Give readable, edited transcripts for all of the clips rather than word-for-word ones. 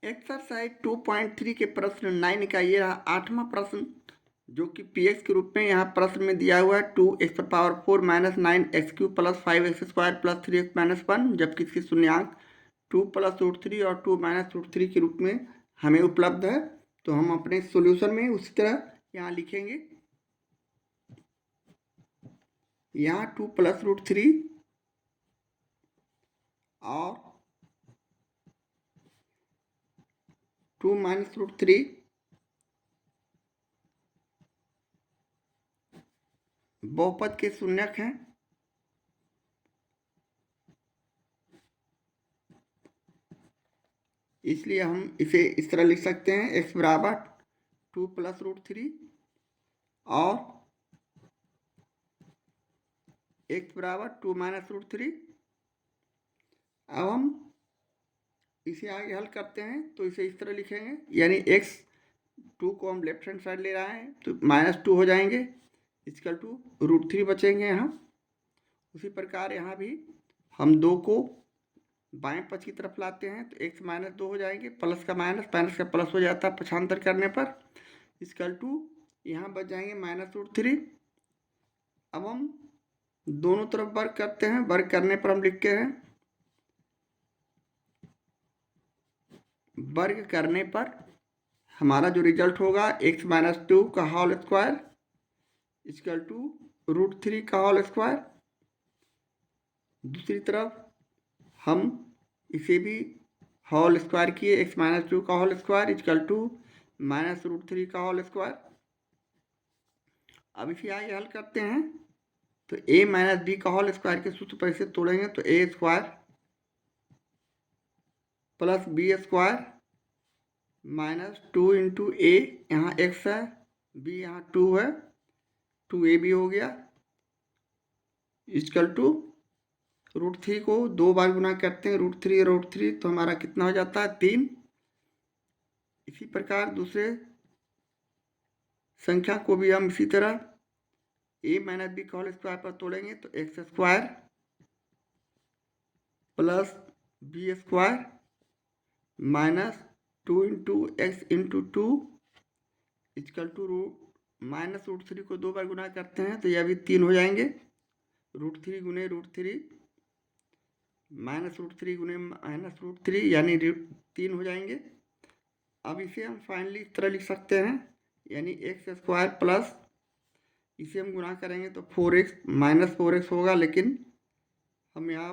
Exercise 2.3 के प्रश्न 9 का ये रहा 8वां प्रश्न, जो कि पीएक्स के रूप में यहाँ प्रश्न में दिया हुआ है 2x⁴ minus 9x³ plus 5x² plus 3x−1, जबकि इसकी शून्यांक 2 + √3 और 2 - √3 के रूप में हमें उपलब्ध है। तो हम अपने सॉल्यूशन में उसी तरह यहाँ लिखेंगे। यहाँ 2 + √3 और 2 - √3 बहुपद के शून्यक हैं। इसलिए हम इसे इस तरह लिख सकते हैं, x बराबर 2 + √3 और x बराबर 2 - √3। अब हम इसे आगे हल करते हैं तो इसे इस तरह लिखेंगे, यानी x2 को हम लेफ्ट हैंड साइड ले रहे हैं तो -2 हो जाएंगे, इक्वल टू √3 बचेंगे यहाँ। उसी प्रकार यहाँ भी हम 2 को बाएं पक्ष की तरफ लाते हैं तो x - 2 हो जाएंगे, प्लस का माइनस का प्लस हो जाता है पक्षांतर करने पर, इक्वल टू यहाँ बच जाएंगे -√3। अब हम दोनों तरफ वर्ग करते हैं, वर्ग करने पर हम लिखते हैं, वर्ग करने पर हमारा जो रिजल्ट होगा x - 2 का होल स्क्वायर इक्वल टू √3 का होल स्क्वायर। दूसरी तरफ हम इसे भी होल स्क्वायर किए, x - 2 का होल स्क्वायर इक्वल टू -√3 का होल स्क्वायर। अब इसे आगे हल करते हैं तो a - b का होल स्क्वायर के सूत्र पर इसे तोड़ेंगे तो a² प्लस b² -2 × a, यहाँ x है, b यहाँ 2 है, 2ab हो गया, इक्वल टू √3 को 2 बार गुना करते हैं, √3 तो हमारा कितना हो जाता है 3। इसी प्रकार दूसरे संख्या को भी हम इसी तरह a - b का होल स्क्वायर पर तोड़ेंगे तो x² plus b² -2 × x × 2 equal to -√3 को 2 बार गुना करते हैं तो यह भी 3 हो जाएंगे, √3 × √3 -√3 × -√3 यानी 3 हो जाएंगे। अब इसे हम फाइनली इस तरह लिख सकते हैं, यानी x² प्लस इसे हम गुना करेंगे तो 4x -4x होगा, लेकिन हम यहाँ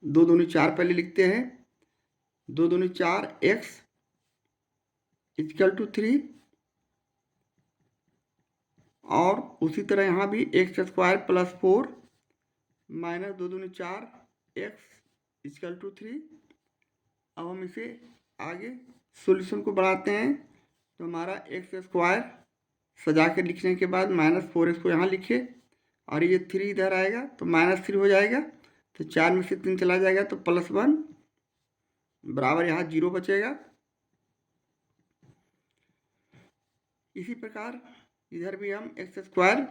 2 दूनी 4 पहले लिखते हैं, 2 दूनी 4 x इक्वल टू 3 और उसी तरह यहाँ भी x² प्लस 4 माइनस 2 दूनी 4 x इक्वल टू 3। अब हम इसे आगे सॉल्यूशन को बढ़ाते हैं तो हमारा x² सजा के लिखने के बाद -4x को यहाँ लिखे और ये 3 इधर आएगा तो -3 हो जाएगा, तो 4 में से 3 चला जाएगा तो +1 बराबर यहाँ 0 बचेगा। इसी प्रकार इधर भी हम x²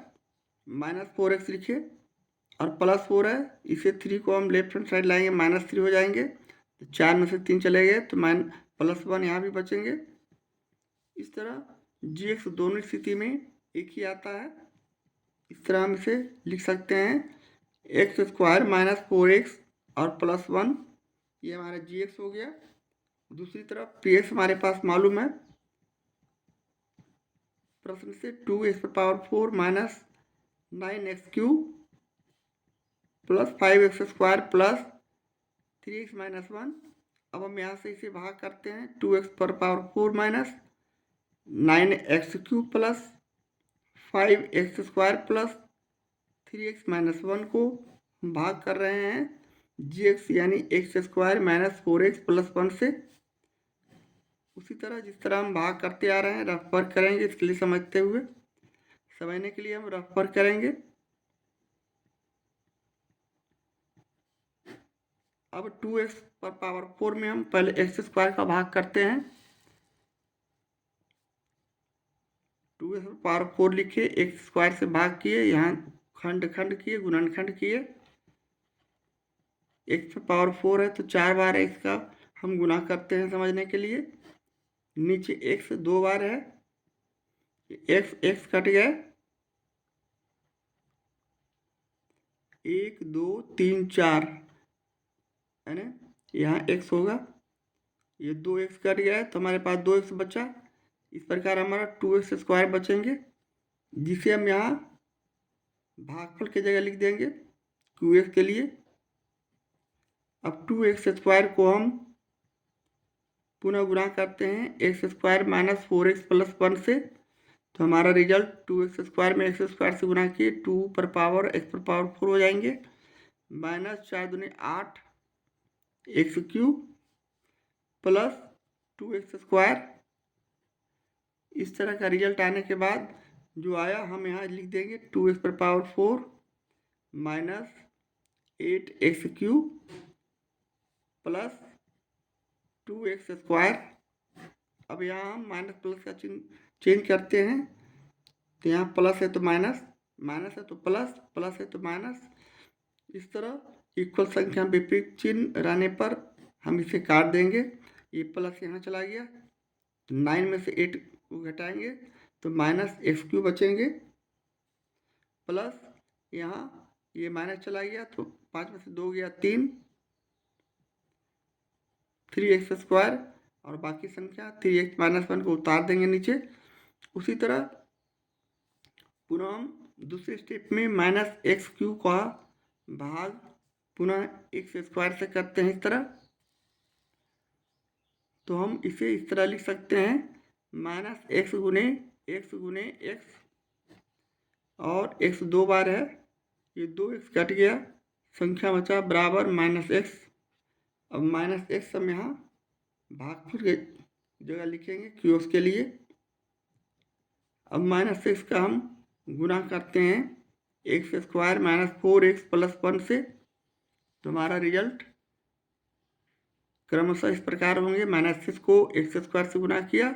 -4x लिखे और +4 है, इसे 3 को हम लेफ्ट हैंड साइड लाएंगे, -3 हो जाएंगे, तो 4 में से 3 चले गए तो +1 यहाँ भी बचेंगे। इस तरह gx दोनों स्थिति में एक ही आता है। इस तरह हम इसे लिख सकते हैं, x² -4x और +1, ये हमारा gx हो गया। दूसरी तरफ px हमारे पास मालूम है प्रश्न से, 2x⁴ minus 9x³ plus 5x² plus 3x−1। अब हम यहाँ से इसे भाग करते हैं, 2x⁴ minus 9x³ plus 5x² plus 3x−1 को भाग कर रहे हैं gx यानी x² -4x प्लस 1 से। उसी तरह जिस तरह हम भाग करते आ रहे हैं रफ वर्क करेंगे, इसके लिए समझने के लिए हम रफ वर्क करेंगे। अब 2x⁴ में हम पहले x² का भाग करते हैं, 2x⁴ लिखे, x² से भाग किए, यहाँ खंड किए, गुणनखंड किए, x⁴ है तो 4 बार x का हम गुना करते हैं समझने के लिए। नीचे x 2 बार है, x कट गया, 1 2 3 4 है ना, यहाँ x होगा, ये 2x कट गया है तो हमारे पास 2x बचा। इस प्रकार हमारा 2x² बचेंगे, जिसे हम यहाँ भागफल की जगह लिख देंगे QX के लिए। अब 2x² को हम पुनः गुणा करते हैं x² माइनस 4x प्लस 1 से, तो हमारा रिजल्ट 2x² में x² से गुणा किए 2 पर पावर x पर पावर 4 हो जाएंगे, माइनस 4 दूनी 8 x³ प्लस 2x²। इस तरह का रिजल्ट आने के बाद जो आया हम यहाँ लिख देंगे 2x पर power 4 minus 8x³ plus 2x²। अब यहाँ हम माइनस प्लस का चेंज करते हैं, तो यहाँ प्लस है तो माइनस, माइनस है तो प्लस, प्लस है तो माइनस। इस तरह इक्वल संख्या विपरीत चिन्ह रहने पर हम इसे काट देंगे। ये प्लस यहाँ चला गया, 9 में से 8 को घटाएंगे तो माइनस x³ बचेंगे, प्लस यहाँ ये माइनस चला गया तो 5 में से 2 गया 3x² और बाकी संख्या 3x माइनस 1 को उतार देंगे नीचे। उसी तरह पुनः हम दूसरे स्टेप में माइनस x³ का भाग पुनः x² से करते हैं इस तरह। तो हम इसे इस तरह लिख सकते हैं, माइनस x गुने x और x 2 बार है, ये 2x कट गया, संख्या बचा बराबर माइनस x। अब माइनस x हम यहाँ भागफल के जगह लिखेंगे QX के लिए। अब माइनस x का हम गुना करते हैं x² माइनस 4x प्लस 1 से, तो हमारा रिजल्ट क्रमशः इस प्रकार होंगे। माइनस x को x² से गुना किया,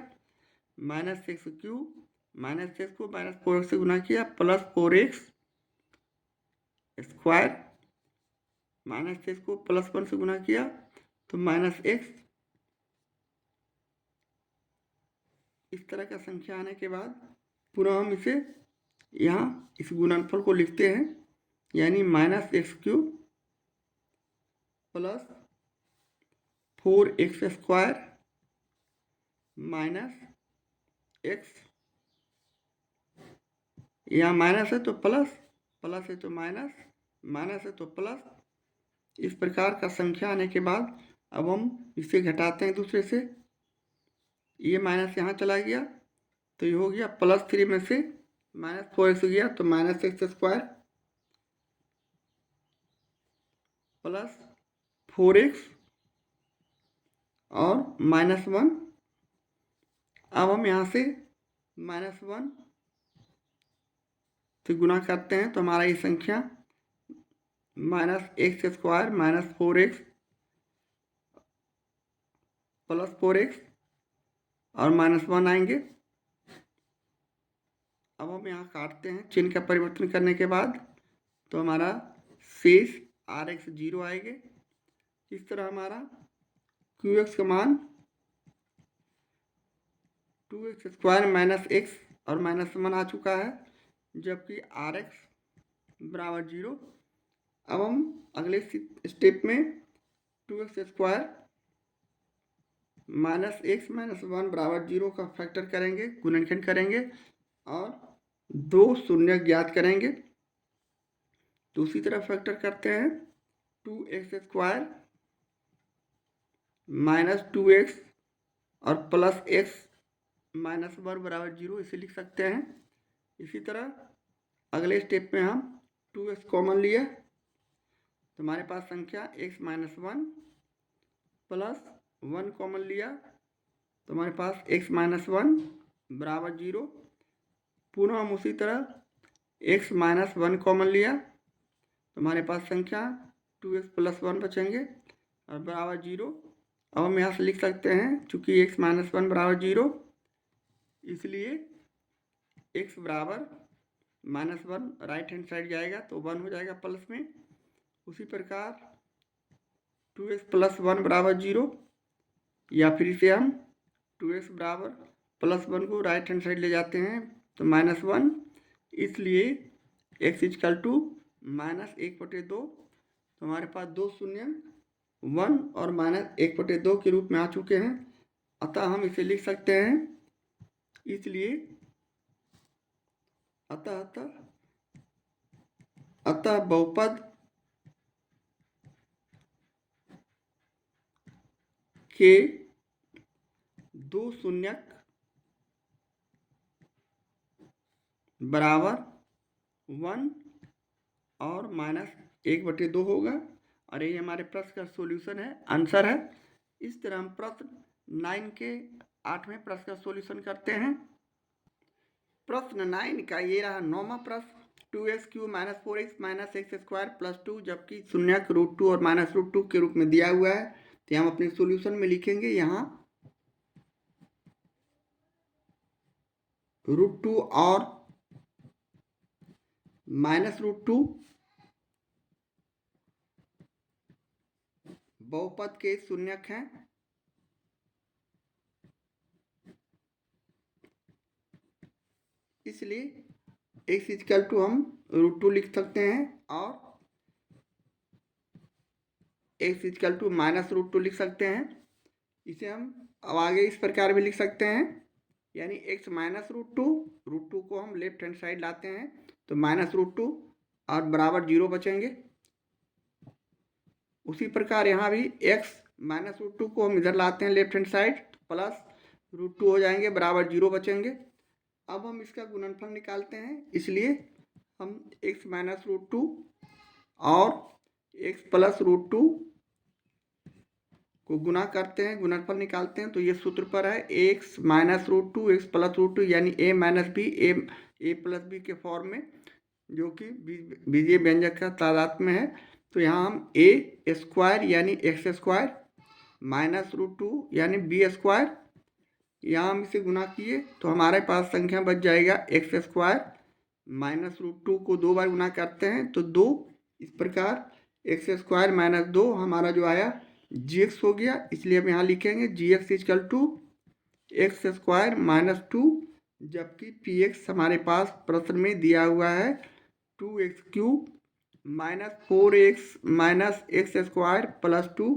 माइनस x³ माइनस x को माइनस 4x से गुना किया, प्लस 4x² माइनस x को प्लस 1 से गुना किया तो माइनस x। इस तरह का संख्या आने के बाद पुनः हम इसे यहाँ इस गुणनफल को लिखते हैं, यानी minus x³ plus 4x² minus x, यहाँ माइनस है तो प्लस, प्लस है तो माइनस, माइनस है तो प्लस। इस प्रकार का संख्या आने के बाद अब हम इसे घटाते हैं दूसरे से, ये माइनस यहाँ चला गया तो ये हो गया प्लस 3 में से माइनस 4x गया तो माइनस x² प्लस 4x और माइनस 1। अब हम यहाँ से माइनस 1 से गुना करते हैं तो हमारा ये संख्या minus x² minus 4x plus 4x और माइनस 1 आएंगे। अब हम यहाँ काटते हैं चिन्ह का परिवर्तन करने के बाद, तो हमारा शेष RX 0 आएंगे। इस तरह हमारा QX का मान 2x² माइनस x और माइनस 1 आ चुका है, जबकि RX बराबर 0। अब हम अगले स्टेप में 2x² माइनस x माइनस 1 बराबर 0 का फैक्टर करेंगे, गुणनखंड करेंगे और 2 शून्य ज्ञात करेंगे। दूसरी तरफ फैक्टर करते हैं 2x² माइनस 2x और प्लस x माइनस 1 बराबर 0 इसे लिख सकते हैं। इसी तरह अगले स्टेप में हम 2x कॉमन लिए तो हमारे पास संख्या x माइनस 1 प्लस 1 कॉमन लिया तो हमारे पास x माइनस 1 बराबर 0। पुनः हम उसी तरह x माइनस 1 कॉमन लिया तो हमारे पास संख्या 2x प्लस 1 बचेंगे और बराबर 0। अब हम यहाँ से लिख सकते हैं, चूँकि x माइनस 1 बराबर 0 इसलिए x बराबर माइनस 1 राइट हैंड साइड जाएगा तो 1 हो जाएगा प्लस में। उसी प्रकार 2x प्लस 1 बराबर 0 या फिर इसे हम 2x बराबर +1 को राइट हैंड साइड ले जाते हैं तो -1, इसलिए x इक्वल टू -1/2। तो हमारे पास दो शून्य 1 और -1/2 के रूप में आ चुके हैं। अतः हम इसे लिख सकते हैं, इसलिए अतः बहुपद के दो शून्यक बराबर 1 और -1/2 होगा। और ये हमारे प्रश्न का सॉल्यूशन है, आंसर है। इस तरह हम प्रश्न 9 के 8वें प्रश्न का सॉल्यूशन करते हैं। प्रश्न 9 का ये रहा 9वां प्रश्न, 2x³ - 4x - x² + 2, जबकि शून्यक √2 और -√2 के रूप में दिया हुआ है। तो हम अपने सॉल्यूशन में लिखेंगे यहाँ √2 और -√2 बहुपद के शून्यक हैं, इसलिए x इक्वल टू हम √2 लिख सकते हैं और x इक्वल टू -√2 लिख सकते हैं। इसे हम अब आगे इस प्रकार भी लिख सकते हैं, यानी x -√2, √2 को हम लेफ्ट हैंड साइड लाते हैं तो -√2 और बराबर 0 बचेंगे। उसी प्रकार यहाँ भी x -√2 को हम इधर लाते हैं लेफ्ट हैंड साइड, प्लस √2 हो जाएंगे, बराबर 0 बचेंगे। अब हम इसका गुणनफल निकालते हैं, इसलिए हम x -√2 और x + √2 को गुना करते हैं, गुणनफल निकालते हैं। तो ये सूत्र पर है x -√2 x + √2 यानी a - b a + b के फॉर्म में, जो कि बीजीय व्यंजक का तादात्म्य में है। तो यहाँ हम a² यानी x² -√2 यानी b², यहाँ हम इसे गुना किए तो हमारे पास संख्या बच जाएगा x² -√2 को 2 बार गुना करते हैं तो 2, इस प्रकार x² - 2 हमारा जो आया gx हो गया। इसलिए हम यहाँ लिखेंगे gx इक्वल टू x² - 2, जबकि px हमारे पास प्रश्न में दिया हुआ है 2x³ - 4x - x² + 2,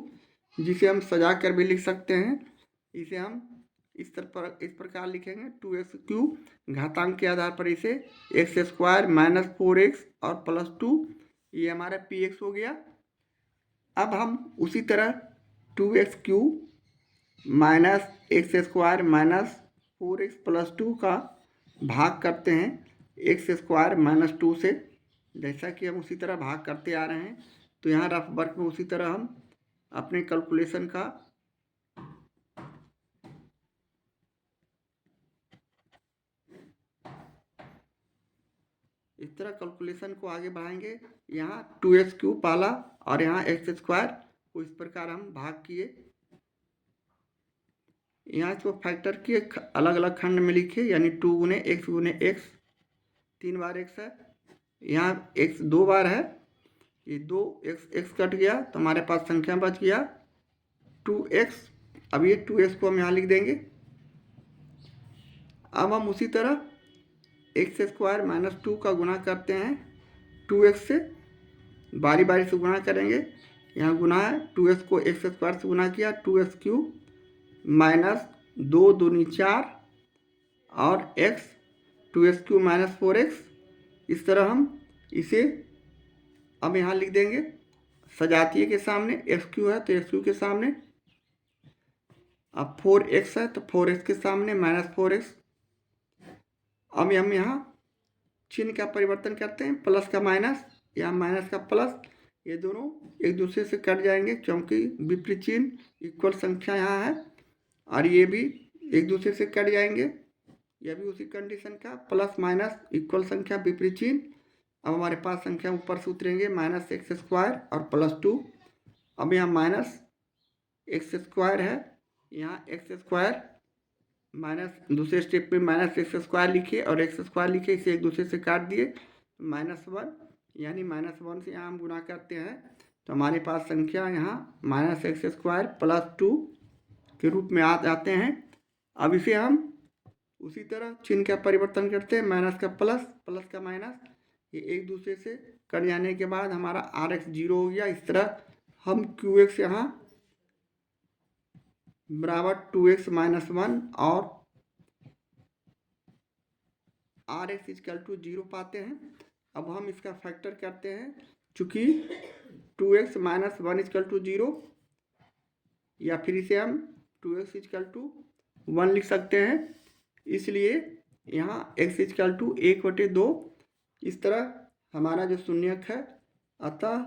जिसे हम सजा कर भी लिख सकते हैं। इसे हम इस प्रकार लिखेंगे 2x³ घातांक के आधार पर इसे x² - 4x और +2, ये हमारा px हो गया। अब हम उसी तरह 2x³ - x² - 4x + 2 का भाग करते हैं x² - 2 से, जैसा कि हम उसी तरह भाग करते आ रहे हैं। तो यहाँ रफ वर्क में उसी तरह हम अपने कैलकुलेशन का इस तरह कैलकुलेशन को आगे बढ़ाएंगे। यहाँ 2x³ पाला और यहाँ x² को इस प्रकार हम भाग किए, यहाँ इसको फैक्टर किए, अलग अलग खंड में लिखे, यानी 2 × x × x, 3 बार x है, यहाँ x 2 बार है, ये 2x कट गया तो हमारे पास संख्या बच गया 2x। अब ये 2x को हम यहाँ लिख देंगे। अब हम उसी तरह x² - 2 का गुणा करते हैं 2x से, बारी बारी से गुणा करेंगे। यहाँ गुना है, 2x को x² से गुना किया, 2x³ - 2 दूनी 4 और x 2x³ - 4x। इस तरह हम इसे अब यहाँ लिख देंगे सजातीय के सामने, x³ है तो x³ के सामने, अब 4x है तो 4x के सामने -4x। अब हम यहाँ चिन्ह का परिवर्तन करते हैं, प्लस का माइनस या माइनस का प्लस, ये दोनों एक दूसरे से कट जाएंगे क्योंकि विपरीत चिन्ह इक्वल संख्या यहाँ है, और ये भी एक दूसरे से कट जाएंगे, यह भी उसी कंडीशन का, प्लस माइनस इक्वल संख्या विपरीत चिन्ह। अब हमारे पास संख्या ऊपर से उतरेंगे -x² और +2। अब यहाँ -x² है, यहाँ x² माइनस दूसरे स्टेप में -x² लिखे और x² लिखे, इसे एक दूसरे से काट दिए, -1 यानी -1 से यहाँ हम गुना करते हैं तो हमारे पास संख्या यहाँ -x² + 2 के रूप में आ जाते हैं। अब इसे हम उसी तरह चिन्ह का परिवर्तन करते हैं, माइनस का प्लस, प्लस का माइनस, ये एक दूसरे से कट जाने के बाद हमारा आर एक्स 0 हो गया। इस तरह हम क्यू एक्स यहाँ बराबर 2x - 1 और आर एक्स इजकल टू 0 पाते हैं। अब हम इसका फैक्टर करते हैं, चूँकि 2x - 1 इजकल टू 0, या फिर इसे हम 2x इजकल टू 1 लिख सकते हैं। इसलिए यहाँ x इजकल टू 1/2 इस तरह हमारा जो शून्यक है। अतः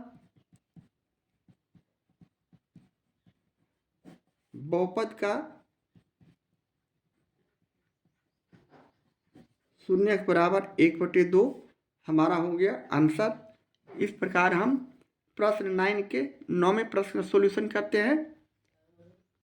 बहुपद का शून्यक बराबर 1/2 हमारा हो गया आंसर। इस प्रकार हम प्रश्न 9 के 9वें प्रश्न का सॉल्यूशन करते हैं।